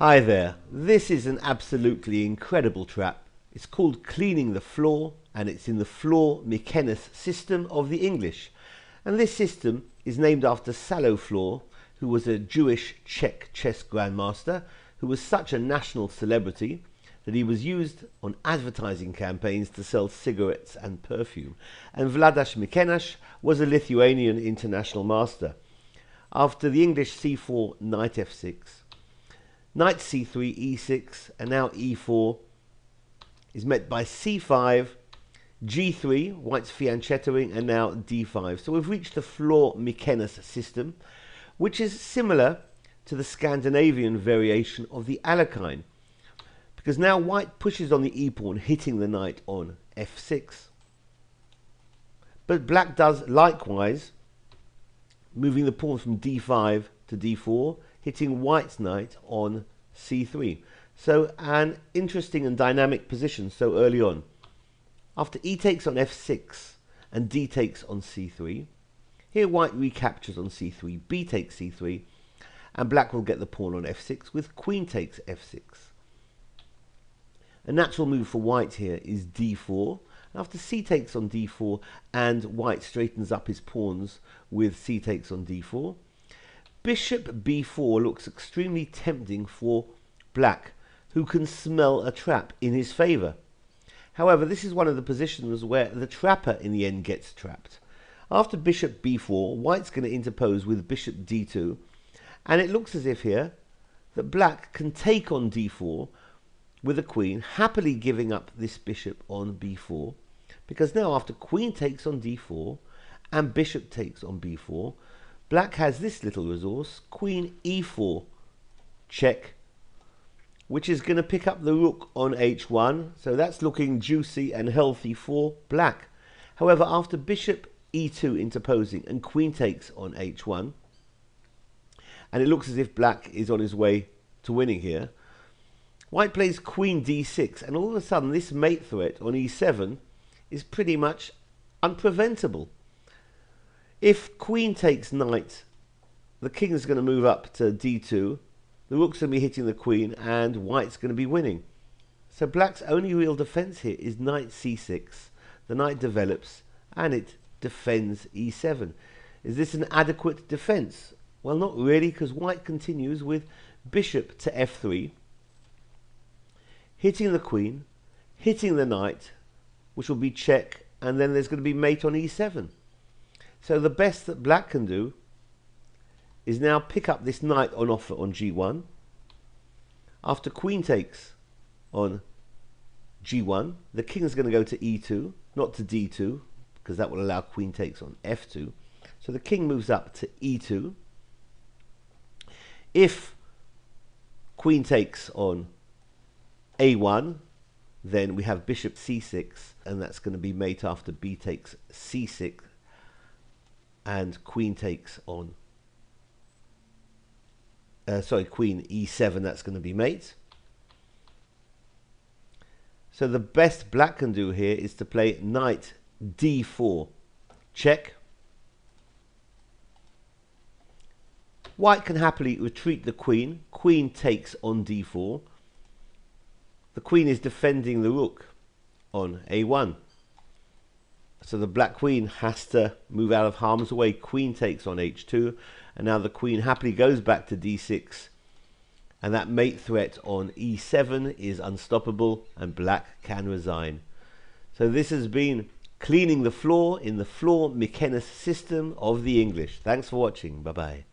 Hi there, this is an absolutely incredible trap. It's called Cleaning the Floor and it's in the Flohr-Mikenas System of the English. And this system is named after Flohr, who was a Jewish Czech chess grandmaster who was such a national celebrity that he was used on advertising campaigns to sell cigarettes and perfume. And Flohr-Mikenas was a Lithuanian international master. After the English c4, knight f6, knight c3, e6, and now e4 is met by c5, g3, white's fianchettoing, and now d5. So we've reached the Flohr-Mikenas system, which is similar to the Scandinavian variation of the Alekhine, because now white pushes on the e-pawn, hitting the knight on f6. But black does likewise, moving the pawn from d5 to d4, hitting white's knight on c3. So an interesting and dynamic position so early on. After e takes on f6 and d takes on c3, here white recaptures on c3, b takes c3, and black will get the pawn on f6 with queen takes f6. A natural move for white here is d4. After c takes on d4 and white straightens up his pawns with c takes on d4, bishop b4 looks extremely tempting for black, who can smell a trap in his favor. However, this is one of the positions where the trapper in the end gets trapped. After bishop b4, white's going to interpose with bishop d2, and it looks as if here that black can take on d4 with a queen, happily giving up this bishop on b4, because now after queen takes on d4 and bishop takes on b4, black has this little resource, queen e4 check, which is going to pick up the rook on h1, so that's looking juicy and healthy for black. However, after bishop e2 interposing and queen takes on h1, and it looks as if black is on his way to winning here, white plays queen d6, and all of a sudden this mate threat on e7 is pretty much unpreventable. If queen takes knight, the king is going to move up to d2, the rook's going to be hitting the queen, and white's going to be winning. So black's only real defense here is knight c6. The knight develops, and it defends e7. Is this an adequate defense? Well, not really, because white continues with bishop to f3, hitting the queen, hitting the knight, which will be check, and then there's going to be mate on e7. So the best that black can do is now pick up this knight on offer on g1. After queen takes on g1, the king is going to go to e2, not to d2, because that will allow queen takes on f2. So the king moves up to e2. If queen takes on a1, then we have bishop c6, and that's going to be mate after b takes c6, and queen takes on queen e7, that's going to be mate. So the best black can do here is to play knight d4 check. White can happily retreat the queen. Queen takes on d4. The queen is defending the rook on a1. So the black queen has to move out of harm's way. Queen takes on h2, and now the queen happily goes back to d6, and that mate threat on e7 is unstoppable, and black can resign. So this has been Cleaning the Floor in the Flohr-Mikenas System of the English. Thanks for watching. Bye-bye.